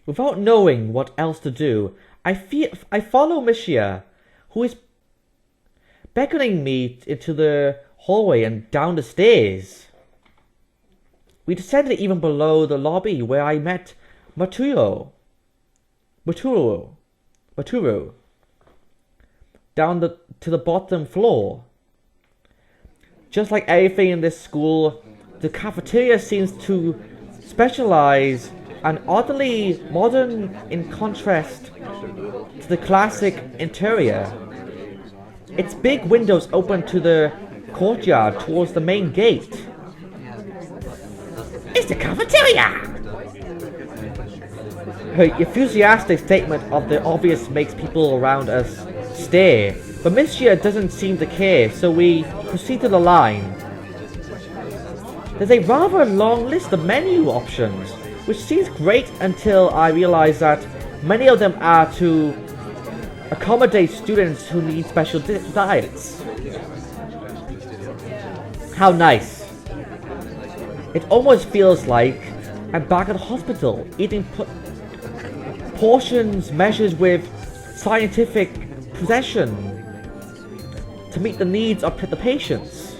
Without knowing what else to do, I follow Mishia, who is beckoning me into the hallway and down the stairs. We descended even below the lobby where I met Maturo. Down to the bottom floor. Just like everything in this school, the cafeteria seems to specialize and oddly modern in contrast to the classic interior. Its big windows open to the courtyard towards the main gate. It's the cafeteria! Her enthusiastic statement of the obvious makes people around us stare, but Mishia doesn't seem to care, so we proceed to the line. There's a rather long list of menu options, which seems great until I realize that many of them are to accommodate students who need special diets. How nice. It almost feels like I'm back at the hospital, eating portions measured with scientific precision to meet the needs of the patients.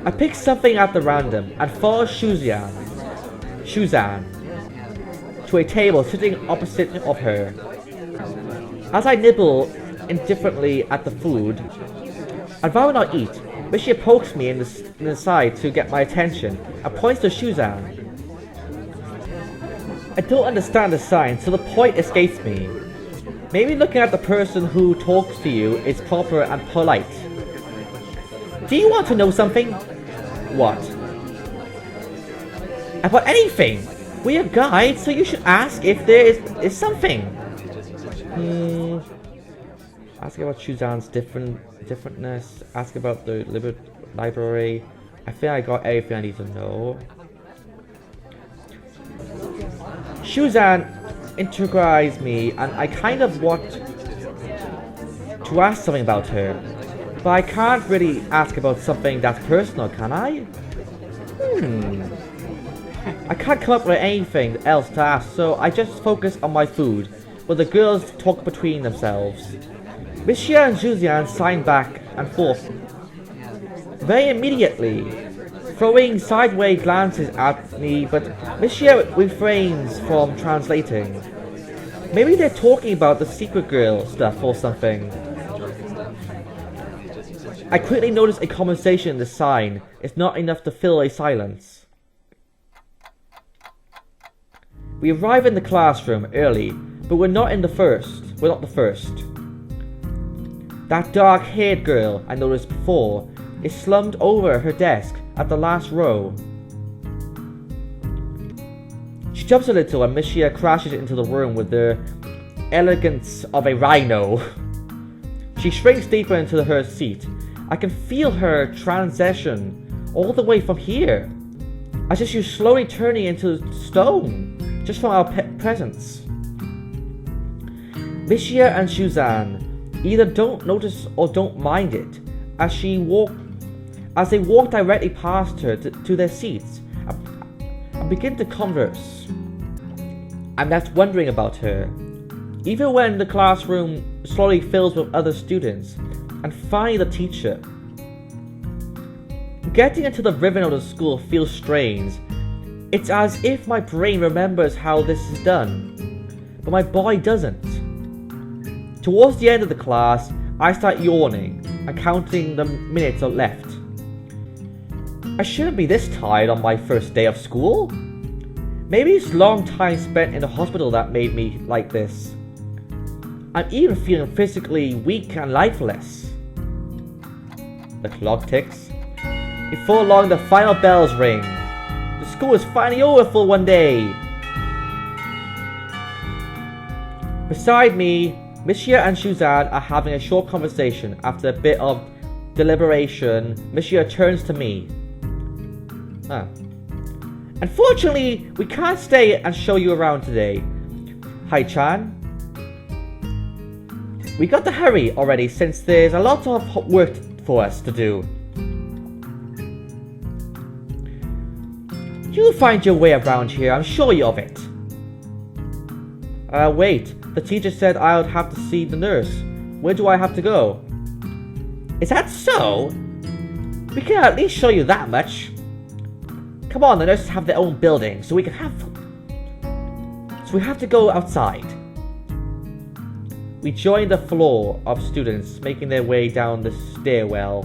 I pick something at the random and follow Shuzan to a table sitting opposite of her. As I nibble indifferently at the food, I'd rather not eat, but she pokes me in the side to get my attention and points to Shuzan. I don't understand the sign, so the point escapes me. Maybe looking at the person who talks to you is proper and polite. Do you want to know something? What? About anything. We're guides, so you should ask if there is something. Ask about Shuzan's differentness. Ask about the library. I think I got everything I need to know. Shuzan integrates me, and I kind of want to ask something about her, but I can't really ask about something that's personal, can I? I can't come up with anything else to ask, so I just focus on my food, while the girls talk between themselves. Mishia and Julian sign back and forth very immediately, throwing sideways glances at me, but Mishia refrains from translating. Maybe they're talking about the secret girl stuff or something. I quickly notice a conversation in the sign is not enough to fill a silence. We arrive in the classroom early, but we're not the first. That dark-haired girl I noticed before is slumped over her desk at the last row. She jumps a little and Mishia crashes into the room with the elegance of a rhino. She shrinks deeper into her seat. I can feel her transition all the way from here, as if she's slowly turning into stone just from our presence. Mishia and Shuzan either don't notice or don't mind it as they walk directly past her to their seats and begin to converse. I'm left wondering about her, even when the classroom slowly fills with other students and finally the teacher. Getting into the rhythm of the school feels strange. It's as if my brain remembers how this is done, but my body doesn't. Towards the end of the class, I start yawning and counting the minutes left. I shouldn't be this tired on my first day of school. Maybe it's long time spent in the hospital that made me like this. I'm even feeling physically weak and lifeless. The clock ticks. Before long, the final bells ring. The school is finally over for one day. Beside me, Mishia and Shuzan are having a short conversation. After a bit of deliberation, Mishia turns to me. Unfortunately, we can't stay and show you around today. Hai-chan. We got to hurry already since there's a lot of work for us to do. You'll find your way around here, I'm sure of it. Wait, the teacher said I would have to see the nurse. Where do I have to go? Is that so? We can at least show you that much. Come on, the nurses have their own building, so we can have them. So we have to go outside. We join the floor of students making their way down the stairwell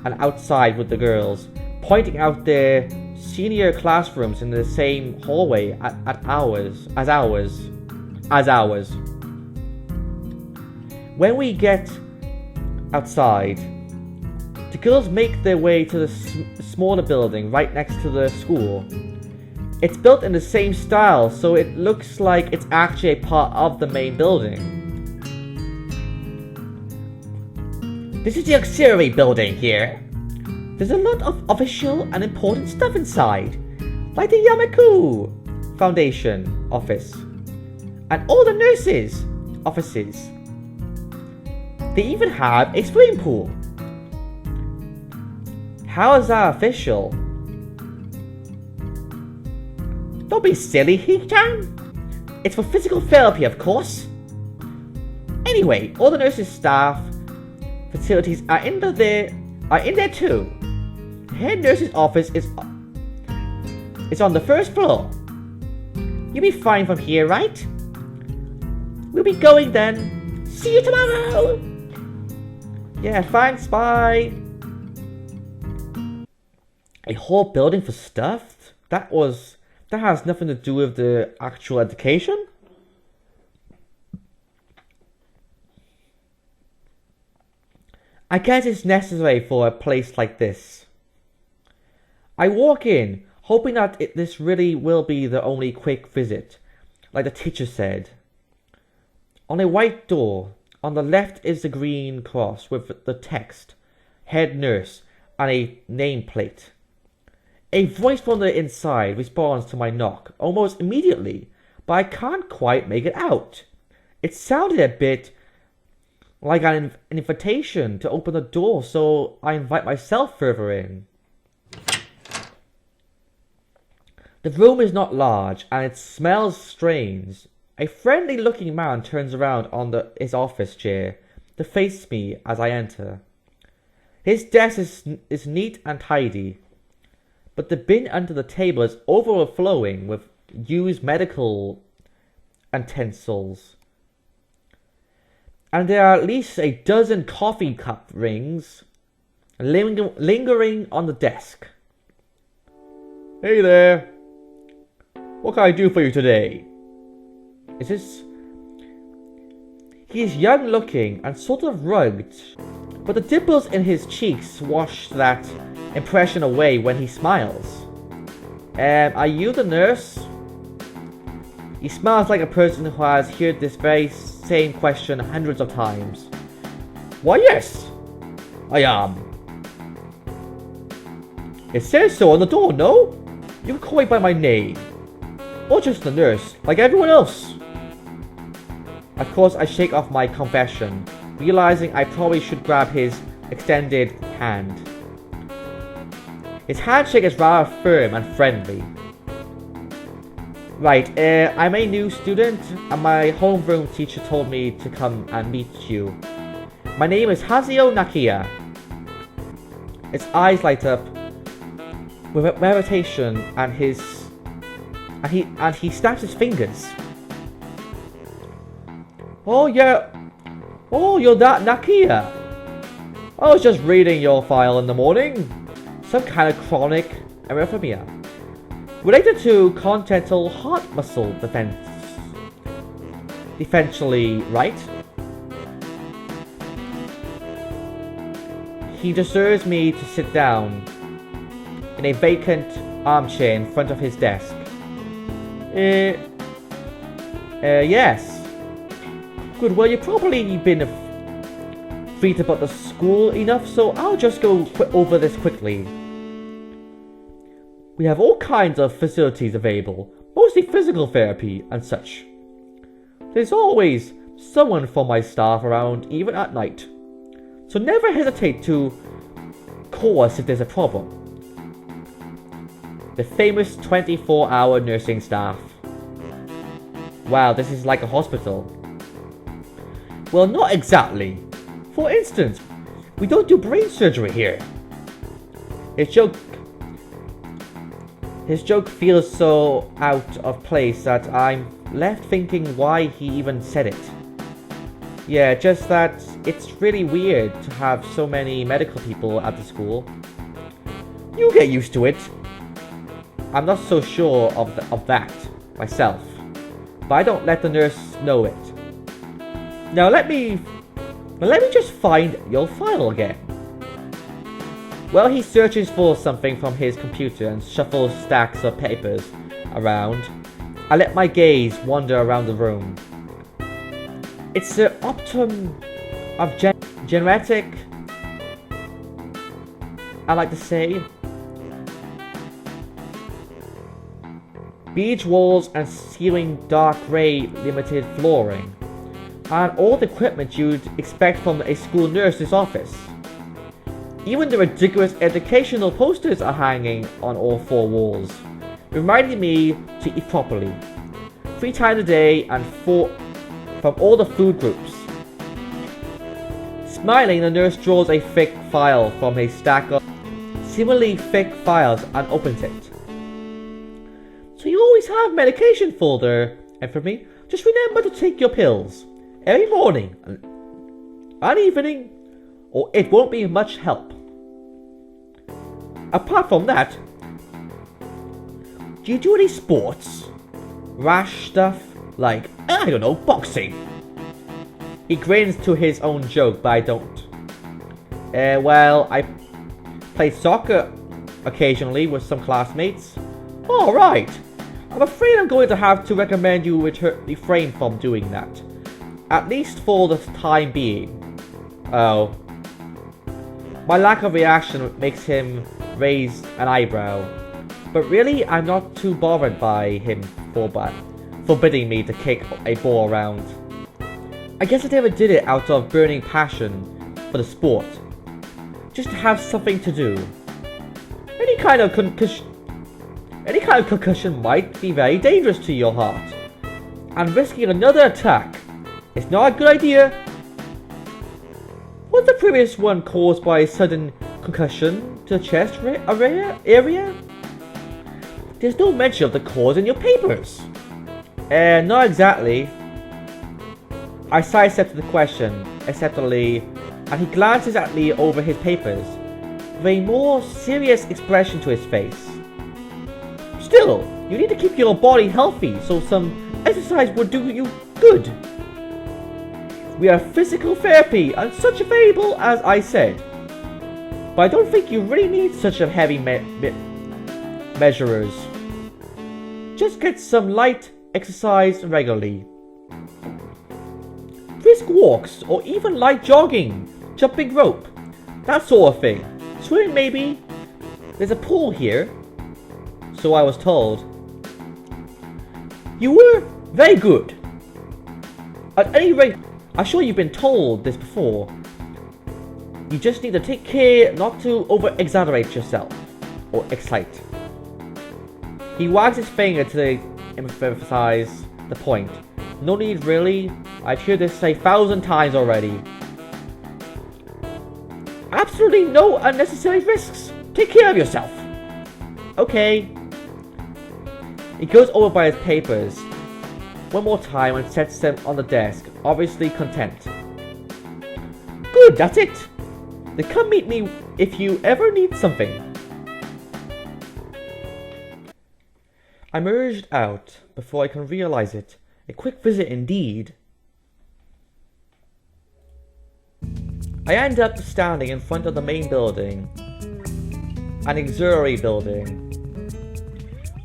and outside with the girls, pointing out their senior classrooms in the same hallway as ours. When we get outside, the girls make their way to the smaller building right next to the school. It's built in the same style, so it looks like it's actually a part of the main building. This is the auxiliary building here. There's a lot of official and important stuff inside, like the Yamaku Foundation office, and all the nurses' offices. They even have a swimming pool. How is that official? Don't be silly, Hee-chan. It's for physical therapy, of course. Anyway, all the nurses' staff facilities are in there too. The head nurse's office is on the first floor. You'll be fine from here, right? We'll be going then. See you tomorrow! Yeah, thanks, bye. A whole building for stuff? That has nothing to do with the actual education? I guess it's necessary for a place like this. I walk in, hoping that this really will be the only quick visit, like the teacher said. On a white door, on the left is the green cross with the text, head nurse, and a nameplate. A voice from the inside responds to my knock almost immediately, but I can't quite make it out. It sounded a bit like an invitation to open the door, so I invite myself further in. The room is not large, and it smells strange. A friendly-looking man turns around on his office chair to face me as I enter. His desk is neat and tidy, but the bin under the table is overflowing with used medical utensils. And there are at least a dozen coffee cup rings lingering on the desk. Hey there. What can I do for you today? He is young looking and sort of rugged, but the dimples in his cheeks wash that impression away when he smiles. Are you the nurse? He smiles like a person who has heard this very same question hundreds of times. Why, yes, I am. It says so on the door, no? You can call me by my name. Or just the nurse, like everyone else. Of course, I shake off my confession, realizing I probably should grab his extended hand. His handshake is rather firm and friendly. Right, I'm a new student, and my homeroom teacher told me to come and meet you. My name is Hazio Nakia. His eyes light up with meditation, and he snaps his fingers. Oh yeah, oh, you're that Nakia. I was just reading your file in the morning. Some kind of chronic arrhythmia related to congenital heart muscle defensively, right? He gestures me to sit down in a vacant armchair in front of his desk. Yes. Good, well, you've probably been read about the school enough, so I'll just go over this quickly. We have all kinds of facilities available, mostly physical therapy and such. There's always someone from my staff around, even at night. So never hesitate to call us if there's a problem. The famous 24-hour nursing staff. Wow, this is like a hospital. Well, not exactly. For instance, we don't do brain surgery here. His joke feels so out of place that I'm left thinking why he even said it. Yeah, just that it's really weird to have so many medical people at the school. You get used to it. I'm not so sure of that myself, but I don't let the nurse know it. Now let me just find your file again. Well, he searches for something from his computer and shuffles stacks of papers around. I let my gaze wander around the room. It's the optum of genetic, I like to say. Beige walls and ceiling dark grey limited flooring. And all the equipment you'd expect from a school nurse's office. Even the ridiculous educational posters are hanging on all 4 walls, reminding me to eat properly. 3 times a day and 4 from all the food groups. Smiling, the nurse draws a thick file from a stack of similarly thick files and opens it. So you always have medication folder, and for me, just remember to take your pills every morning and evening, or it won't be much help. Apart from that, do you do any sports? Rash stuff like, I don't know, boxing? He grins to his own joke, but I don't. Well, I play soccer occasionally with some classmates. Alright, I'm afraid I'm going to have to recommend you refrain from doing that. At least for the time being. Oh. My lack of reaction makes him raise an eyebrow. But really, I'm not too bothered by him forbidding me to kick a ball around. I guess I never did it out of burning passion for the sport. Just to have something to do. Any kind of concussion might be very dangerous to your heart. And risking another attack is not a good idea. Was the previous one caused by a sudden concussion to the chest area? There's no mention of the cause in your papers. Not exactly. I sidestepped the question, acceptably, and he glances at me over his papers, with a more serious expression to his face. Still, you need to keep your body healthy, so some exercise would do you good. We are physical therapy and such available as I said. But I don't think you really need such a heavy measures. Just get some light exercise regularly. Brisk walks or even light jogging, jumping rope, that sort of thing. Swimming maybe. There's a pool here. So I was told. You were very good. At any rate, I'm sure you've been told this before. You just need to take care not to over-exaggerate yourself. Or excite. He wags his finger to emphasize the point. No need really. I've heard this 1,000 times already. Absolutely no unnecessary risks. Take care of yourself. Okay. He goes over by his papers one more time and sets them on the desk, obviously content. Good, that's it. Then come meet me if you ever need something. I merged out before I can realize it. A quick visit indeed. I end up standing in front of the main building, an auxiliary building.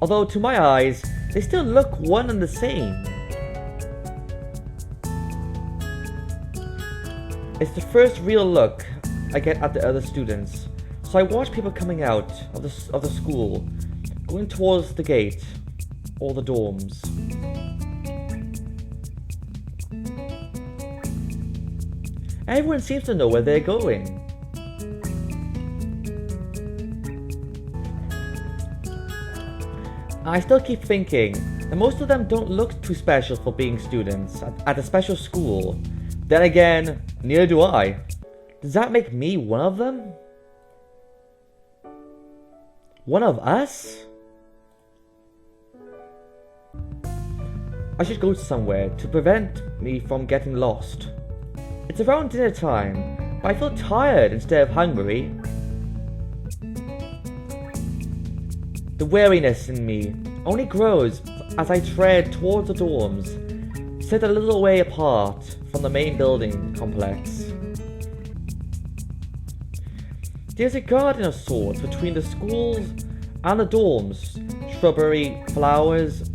Although to my eyes, they still look one and the same. It's the first real look I get at the other students, so I watch people coming out of the school, going towards the gate, or the dorms. Everyone seems to know where they're going. I still keep thinking, and most of them don't look too special for being students at a special school. Then again, neither do I. Does that make me one of them? One of us? I should go somewhere to prevent me from getting lost. It's around dinner time, but I feel tired instead of hungry. The weariness in me only grows as I tread towards the dorms, set a little way apart from the main building complex. There's a garden of sorts between the schools and the dorms, shrubbery, flowers,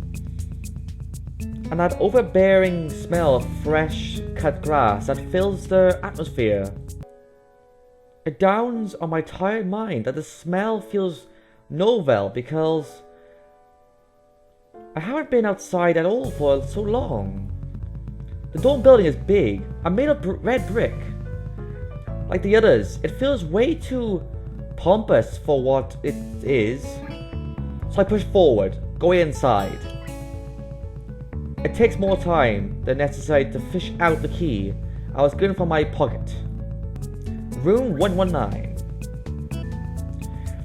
and that overbearing smell of fresh cut grass that fills the atmosphere. It dawns on my tired mind that the smell feels novel because I haven't been outside at all for so long. The dorm building is big and made of red brick. Like the others, it feels way too pompous for what it is. So I push forward, going inside. It takes more time than necessary to fish out the key I was given from my pocket. Room 119.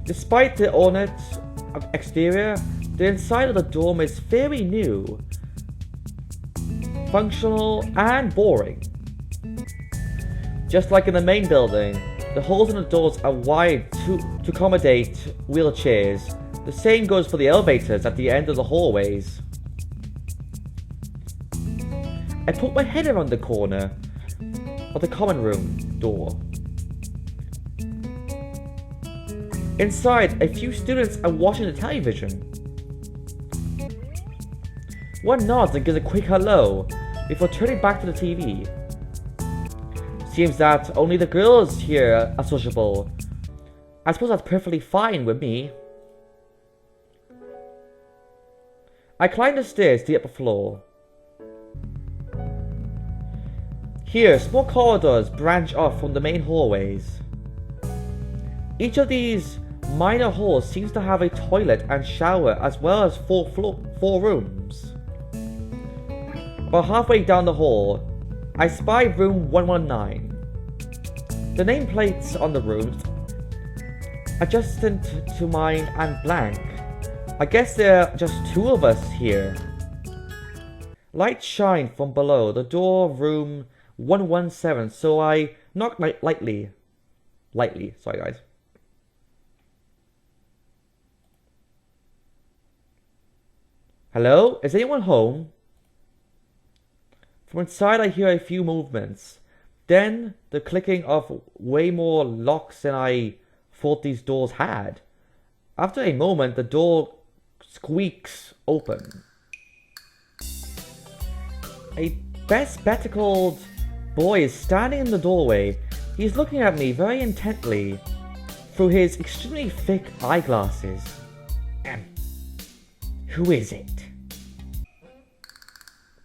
Despite the ornate exterior, the inside of the dorm is very new, functional, and boring. Just like in the main building, the holes in the doors are wide to accommodate wheelchairs. The same goes for the elevators at the end of the hallways. I put my head around the corner of the common room door. Inside, a few students are watching the television. One nods and gives a quick hello before turning back to the TV. Seems that only the girls here are sociable. I suppose that's perfectly fine with me. I climb the stairs to the upper floor. Here, small corridors branch off from the main hallways. Each of these minor halls seems to have a toilet and shower as well as four rooms. About halfway down the hall, I spy room 119. The nameplates on the rooms adjacent to mine and blank. I guess there are just two of us here. Lights shine from below the door of room 117, so I knock lightly. Sorry guys. Hello? Is anyone home? From inside I hear a few movements. Then the clicking of way more locks than I thought these doors had. After a moment, the door squeaks open. A bespectacled boy is standing in the doorway. He's looking at me very intently through his extremely thick eyeglasses. Who is it?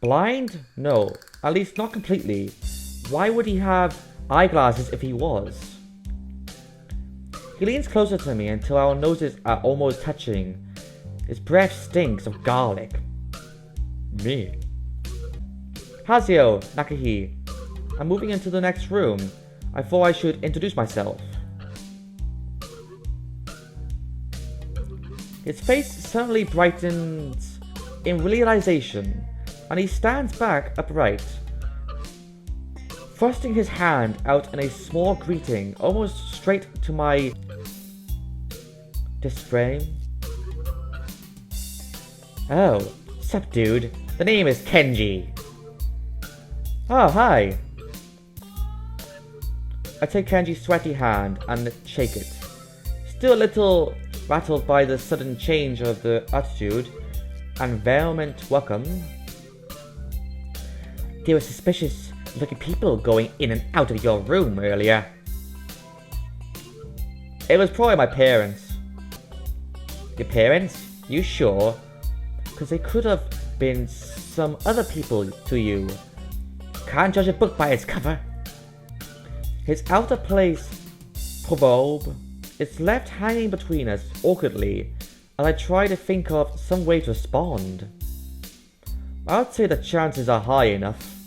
Blind? No, at least not completely. Why would he have eyeglasses if he was? He leans closer to me until our noses are almost touching. His breath stinks of garlic. Me. Hazio Nakahi. I'm moving into the next room. I thought I should introduce myself. His face suddenly brightens in realization, and he stands back upright, thrusting his hand out in a small greeting, almost straight to my frame. Oh, sup dude, the name is Kenji. Oh, hi. I take Kenji's sweaty hand and shake it, still a little rattled by the sudden change of the attitude and vehement welcome. There were suspicious looking people going in and out of your room earlier. It was probably my parents. Your parents? You sure? Because they could have been some other people to you. Can't judge a book by its cover. His out of place proverb is left hanging between us awkwardly as I try to think of some way to respond. I'd say the chances are high enough.